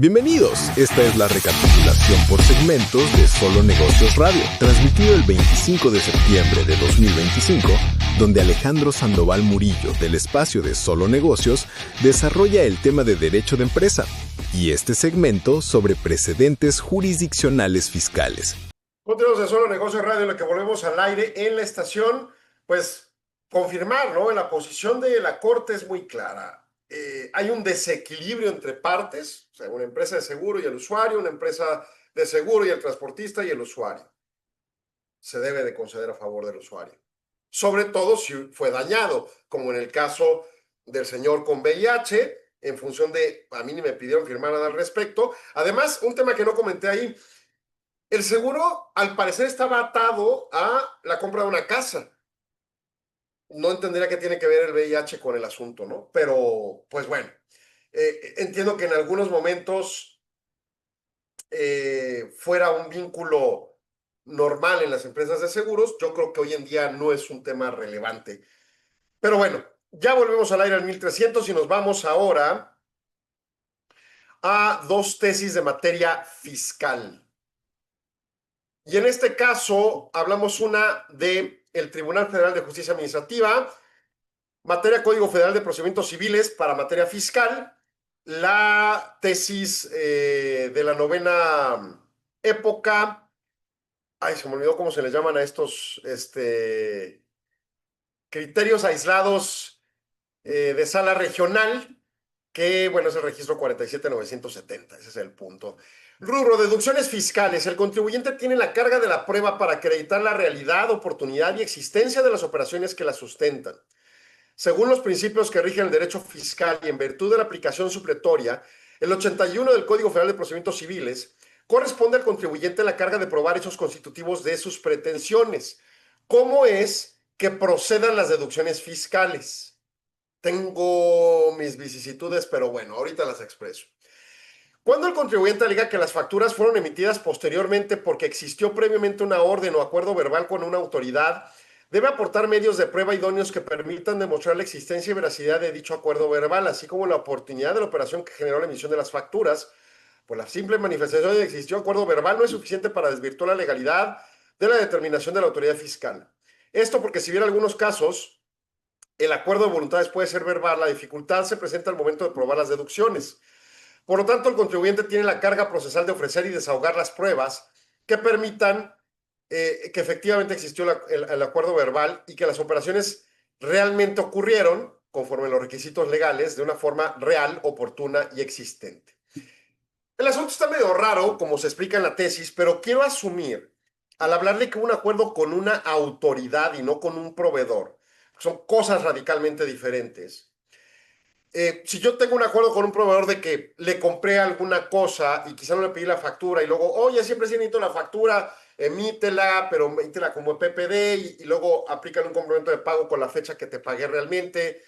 Bienvenidos, esta es la recapitulación por segmentos de Solo Negocios Radio, transmitido el 25 de septiembre de 2025, donde Alejandro Sandoval Murillo, del espacio de Solo Negocios, desarrolla el tema de derecho de empresa, y este segmento sobre precedentes jurisdiccionales fiscales. Continuamos en Solo Negocios Radio, en lo que volvemos al aire en la estación, pues confirmar, ¿no? La posición de la Corte es muy clara. Hay un desequilibrio entre partes, o sea, una empresa de seguro y el usuario, una empresa de seguro y el transportista y el usuario. Se debe de conceder a favor del usuario. Sobre todo si fue dañado, como en el caso del señor con VIH, en función de, a mí ni me pidieron firmar nada al respecto. Además, un tema que no comenté ahí, el seguro al parecer estaba atado a la compra de una casa. No entendería qué tiene que ver el VIH con el asunto, ¿no? Pero, pues bueno, entiendo que en algunos momentos fuera un vínculo normal en las empresas de seguros. Yo creo que hoy en día no es un tema relevante. Pero bueno, ya volvemos al aire al 1300 y nos vamos ahora a dos tesis de materia fiscal. Y en este caso hablamos una del Tribunal Federal de Justicia Administrativa, materia Código Federal de Procedimientos Civiles para materia fiscal, la tesis de la novena época. Ay, se me olvidó cómo se les llaman a estos criterios aislados de sala regional, que bueno, es el registro 47970, ese es el punto. Rubro, deducciones fiscales. El contribuyente tiene la carga de la prueba para acreditar la realidad, oportunidad y existencia de las operaciones que la sustentan. Según los principios que rigen el derecho fiscal y en virtud de la aplicación supletoria, el 81 del Código Federal de Procedimientos Civiles corresponde al contribuyente la carga de probar hechos constitutivos de sus pretensiones. ¿Cómo es que procedan las deducciones fiscales? Tengo mis vicisitudes, pero bueno, ahorita las expreso. Cuando el contribuyente alega que las facturas fueron emitidas posteriormente porque existió previamente una orden o acuerdo verbal con una autoridad, debe aportar medios de prueba idóneos que permitan demostrar la existencia y veracidad de dicho acuerdo verbal, así como la oportunidad de la operación que generó la emisión de las facturas. Pues la simple manifestación de que existió acuerdo verbal no es suficiente para desvirtuar la legalidad de la determinación de la autoridad fiscal. Esto porque si bien en algunos casos el acuerdo de voluntades puede ser verbal, la dificultad se presenta al momento de probar las deducciones. Por lo tanto, el contribuyente tiene la carga procesal de ofrecer y desahogar las pruebas que permitan que efectivamente existió el acuerdo verbal y que las operaciones realmente ocurrieron conforme a los requisitos legales de una forma real, oportuna y existente. El asunto está medio raro, como se explica en la tesis, pero quiero asumir, al hablar de que un acuerdo con una autoridad y no con un proveedor, son cosas radicalmente diferentes. Si yo tengo un acuerdo con un proveedor de que le compré alguna cosa y quizá no le pedí la factura y luego, oye, siempre sí necesito la factura, emítela, pero emítela como PPD y luego aplican un complemento de pago con la fecha que te pagué realmente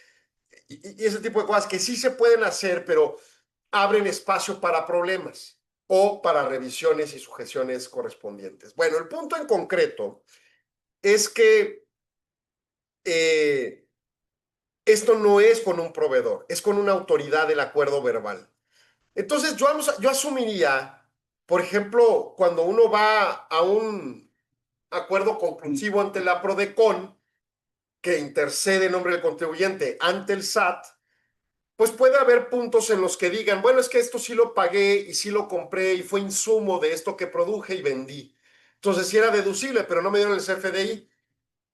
y ese tipo de cosas que sí se pueden hacer, pero abren espacio para problemas o para revisiones y sujeciones correspondientes. Bueno, el punto en concreto es que esto no es con un proveedor, es con una autoridad del acuerdo verbal. Entonces, yo asumiría, por ejemplo, cuando uno va a un acuerdo conclusivo ante la PRODECON, que intercede en nombre del contribuyente ante el SAT, pues puede haber puntos en los que digan, bueno, es que esto sí lo pagué y sí lo compré y fue insumo de esto que produje y vendí. Entonces, sí era deducible, pero no me dieron el CFDI.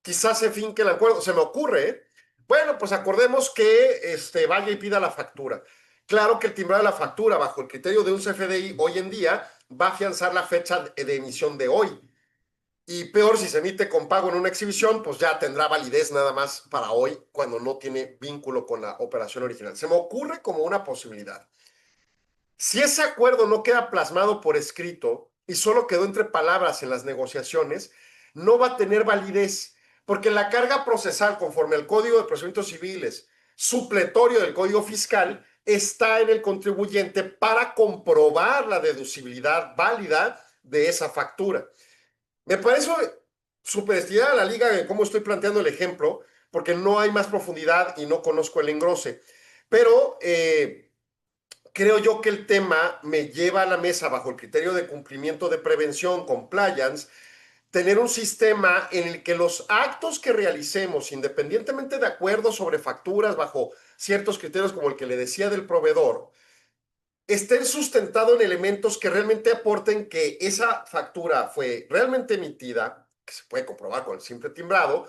Quizás se finque el acuerdo, se me ocurre, ¿eh? Bueno, pues acordemos que vaya y pida la factura. Claro que el timbrado de la factura, bajo el criterio de un CFDI, hoy en día va a afianzar la fecha de emisión de hoy. Y peor, si se emite con pago en una exhibición, pues ya tendrá validez nada más para hoy, cuando no tiene vínculo con la operación original. Se me ocurre como una posibilidad. Si ese acuerdo no queda plasmado por escrito y solo quedó entre palabras en las negociaciones, no va a tener validez, porque la carga procesal, conforme al Código de Procedimientos Civiles, supletorio del Código Fiscal, está en el contribuyente para comprobar la deducibilidad válida de esa factura. Me parece súper estirada la liga en cómo estoy planteando el ejemplo, porque no hay más profundidad y no conozco el engrose. Pero creo yo que el tema me lleva a la mesa bajo el criterio de cumplimiento de prevención, compliance, tener un sistema en el que los actos que realicemos, independientemente de acuerdos sobre facturas bajo ciertos criterios como el que le decía del proveedor, estén sustentados en elementos que realmente aporten que esa factura fue realmente emitida, que se puede comprobar con el simple timbrado,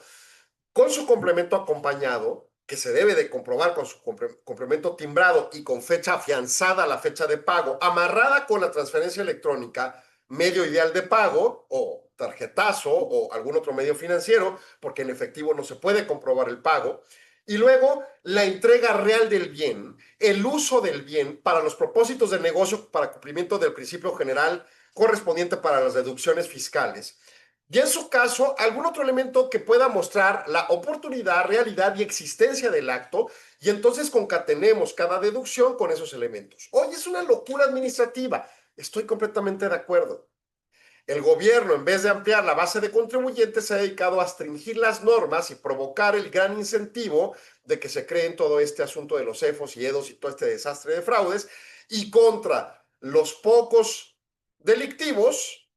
con su complemento acompañado, que se debe de comprobar con su complemento timbrado y con fecha afianzada a la fecha de pago, amarrada con la transferencia electrónica, medio ideal de pago o tarjetazo o algún otro medio financiero, porque en efectivo no se puede comprobar el pago. Y luego la entrega real del bien, el uso del bien para los propósitos de negocio, para cumplimiento del principio general correspondiente para las deducciones fiscales. Y en su caso, algún otro elemento que pueda mostrar la oportunidad, realidad y existencia del acto, y entonces concatenemos cada deducción con esos elementos. Hoy es una locura administrativa. Estoy completamente de acuerdo. El gobierno, en vez de ampliar la base de contribuyentes, se ha dedicado a restringir las normas y provocar el gran incentivo de que se creen todo este asunto de los EFOS y EDOS y todo este desastre de fraudes, y contra los pocos delictivos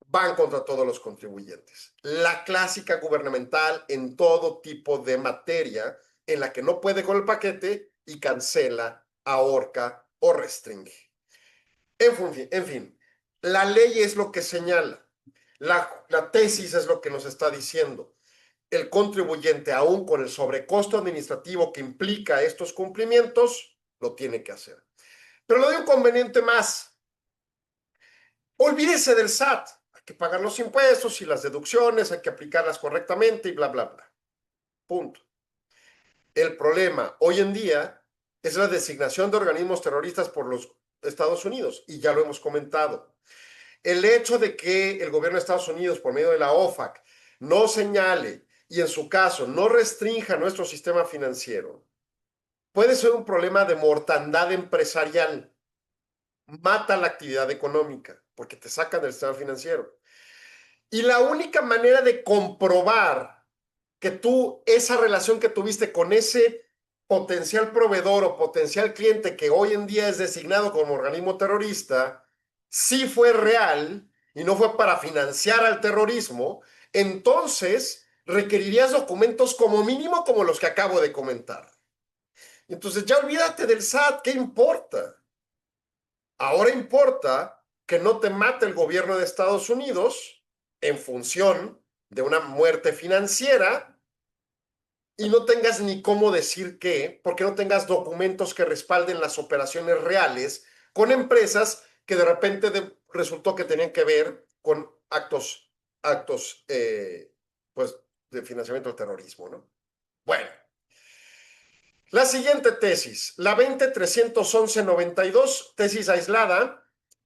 van contra todos los contribuyentes. La clásica gubernamental en todo tipo de materia en la que no puede con el paquete y cancela, ahorca o restringe. En fin, la ley es lo que señala. La tesis es lo que nos está diciendo. El contribuyente, aún con el sobrecosto administrativo que implica estos cumplimientos, lo tiene que hacer. Pero le doy un conveniente más. Olvídese del SAT. Hay que pagar los impuestos y las deducciones, hay que aplicarlas correctamente y bla, bla, bla. Punto. El problema hoy en día es la designación de organismos terroristas por los Estados Unidos, y ya lo hemos comentado. El hecho de que el gobierno de Estados Unidos, por medio de la OFAC, no señale y en su caso no restrinja nuestro sistema financiero, puede ser un problema de mortandad empresarial. Mata la actividad económica porque te sacan del sistema financiero. Y la única manera de comprobar que tú, esa relación que tuviste con ese potencial proveedor o potencial cliente que hoy en día es designado como organismo terrorista, sí fue real y no fue para financiar al terrorismo, entonces requerirías documentos como mínimo como los que acabo de comentar. Entonces ya olvídate del SAT, ¿qué importa? Ahora importa que no te mate el gobierno de Estados Unidos en función de una muerte financiera y no tengas ni cómo decir qué, porque no tengas documentos que respalden las operaciones reales con empresas que de repente resultó que tenían que ver con actos pues, de financiamiento del terrorismo, ¿no? Bueno, la siguiente tesis, la 20-311-92, tesis aislada,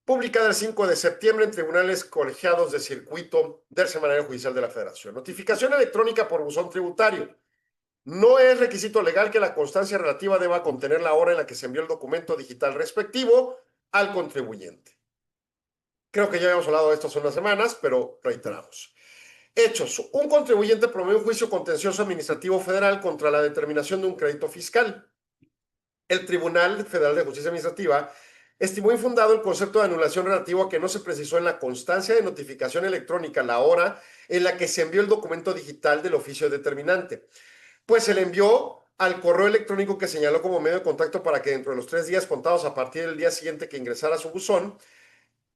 publicada el 5 de septiembre en tribunales colegiados de circuito del Semanario Judicial de la Federación. Notificación electrónica por buzón tributario. No es requisito legal que la constancia relativa deba contener la hora en la que se envió el documento digital respectivo al contribuyente. Creo que ya habíamos hablado de esto hace unas semanas, pero reiteramos. Hechos. Un contribuyente promovió un juicio contencioso administrativo federal contra la determinación de un crédito fiscal. El Tribunal Federal de Justicia Administrativa estimó infundado el concepto de anulación relativo a que no se precisó en la constancia de notificación electrónica la hora en la que se envió el documento digital del oficio determinante, pues se le envió al correo electrónico que señaló como medio de contacto para que dentro de los 3 días contados a partir del día siguiente que ingresara a su buzón,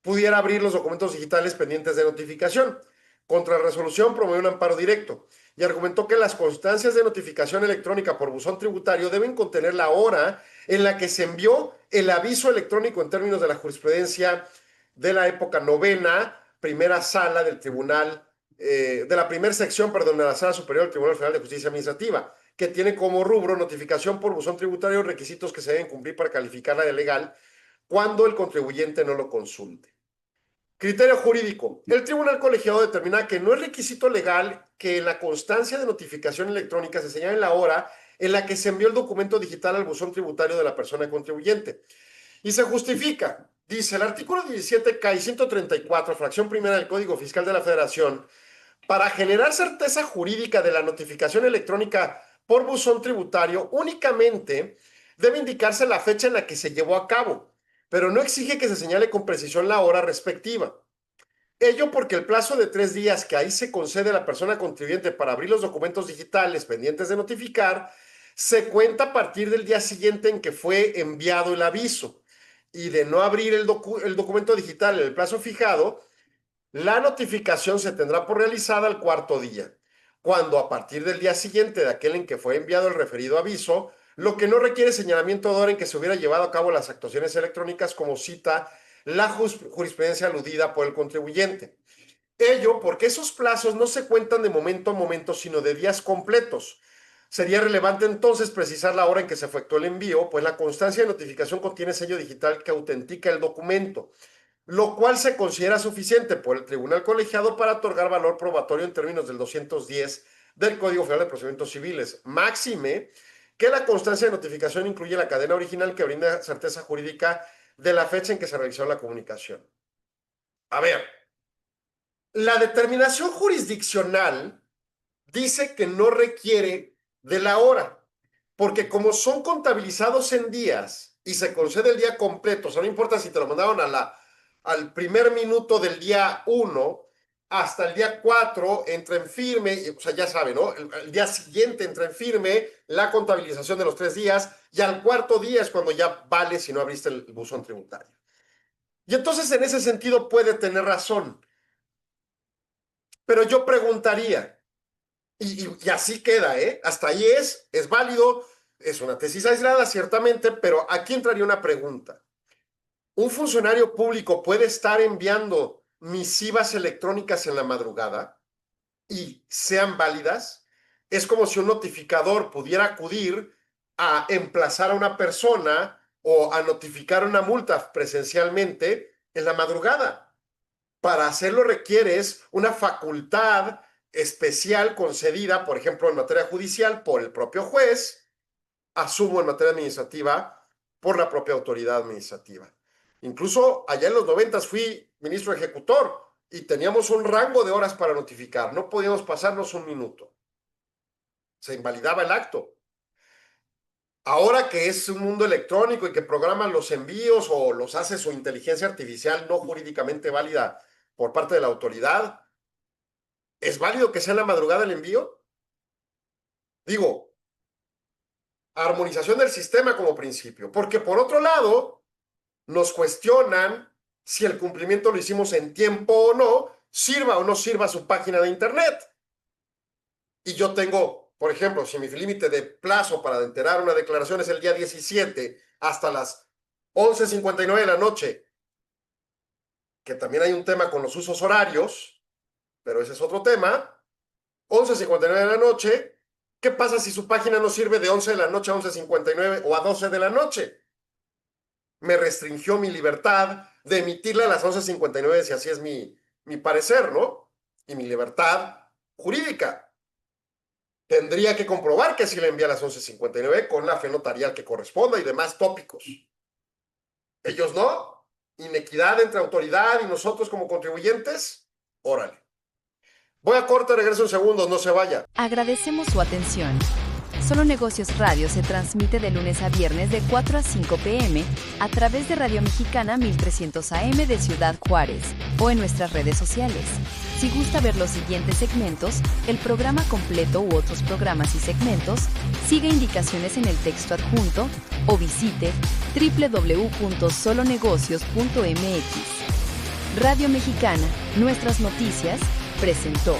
pudiera abrir los documentos digitales pendientes de notificación. Contra resolución promovió un amparo directo y argumentó que las constancias de notificación electrónica por buzón tributario deben contener la hora en la que se envió el aviso electrónico en términos de la jurisprudencia de la época novena, primera sala del tribunal, de la primera sección, perdón, de la sala superior del Tribunal Federal de Justicia Administrativa, que tiene como rubro notificación por buzón tributario, requisitos que se deben cumplir para calificarla de legal cuando el contribuyente no lo consulte. Criterio jurídico. El tribunal colegiado determina que no es requisito legal que en la constancia de notificación electrónica se señale la hora en la que se envió el documento digital al buzón tributario de la persona contribuyente. Y se justifica. Dice el artículo 17K y 134, fracción primera del Código Fiscal de la Federación, para generar certeza jurídica de la notificación electrónica por buzón tributario, únicamente debe indicarse la fecha en la que se llevó a cabo, pero no exige que se señale con precisión la hora respectiva. Ello porque el plazo de 3 días que ahí se concede a la persona contribuyente para abrir los documentos digitales pendientes de notificar, se cuenta a partir del día siguiente en que fue enviado el aviso. Y de no abrir el documento digital en el plazo fijado, la notificación se tendrá por realizada al 4.º día, cuando a partir del día siguiente de aquel en que fue enviado el referido aviso, lo que no requiere señalamiento de hora en que se hubiera llevado a cabo las actuaciones electrónicas como cita la jurisprudencia aludida por el contribuyente. Ello porque esos plazos no se cuentan de momento a momento, sino de días completos. Sería relevante entonces precisar la hora en que se efectuó el envío, pues la constancia de notificación contiene sello digital que autentica el documento, lo cual se considera suficiente por el tribunal colegiado para otorgar valor probatorio en términos del 210 del Código Federal de Procedimientos Civiles. Máxime que la constancia de notificación incluye la cadena original que brinda certeza jurídica de la fecha en que se realizó la comunicación. A ver, la determinación jurisdiccional dice que no requiere de la hora, porque como son contabilizados en días y se concede el día completo, o sea, no importa si te lo mandaron al primer minuto del día 1 hasta el día 4, entra en firme, o sea, ya saben, ¿no? El día siguiente entra en firme la contabilización de los 3 días y al 4.º día es cuando ya vale si no abriste el buzón tributario. Y entonces en ese sentido puede tener razón. Pero yo preguntaría, y así queda, ¿eh? Hasta ahí es válido, es una tesis aislada, ciertamente, pero aquí entraría una pregunta. ¿Un funcionario público puede estar enviando misivas electrónicas en la madrugada y sean válidas? Es como si un notificador pudiera acudir a emplazar a una persona o a notificar una multa presencialmente en la madrugada. Para hacerlo requieres una facultad especial concedida, por ejemplo, en materia judicial por el propio juez, asumo en materia administrativa por la propia autoridad administrativa. Incluso allá en los 90 fui ministro ejecutor y teníamos un rango de horas para notificar. No podíamos pasarnos un minuto. Se invalidaba el acto. Ahora que es un mundo electrónico y que programan los envíos o los hace su inteligencia artificial no jurídicamente válida por parte de la autoridad, ¿es válido que sea en la madrugada el envío? Digo, armonización del sistema como principio. Porque por otro lado, nos cuestionan si el cumplimiento lo hicimos en tiempo o no, sirva o no sirva su página de internet. Y yo tengo, por ejemplo, si mi límite de plazo para enterar una declaración es el día 17 hasta las 11:59 de la noche, que también hay un tema con los usos horarios, pero ese es otro tema, 11:59 de la noche, ¿qué pasa si su página no sirve de 11 de la noche a 11:59 o a 12 de la noche? Me restringió mi libertad de emitirla a las 11:59, si así es mi parecer, ¿no? Y mi libertad jurídica. Tendría que comprobar que sí la envía a las 11:59 con la fe notarial que corresponda y demás tópicos. Ellos no. Inequidad entre autoridad y nosotros como contribuyentes. Órale. Voy a corte, regreso en segundos, no se vaya. Agradecemos su atención. Solo Negocios Radio se transmite de lunes a viernes de 4 a 5 p.m. a través de Radio Mexicana 1300 AM de Ciudad Juárez o en nuestras redes sociales. Si gusta ver los siguientes segmentos, el programa completo u otros programas y segmentos, siga indicaciones en el texto adjunto o visite www.solonegocios.mx. Radio Mexicana, nuestras noticias, presentó.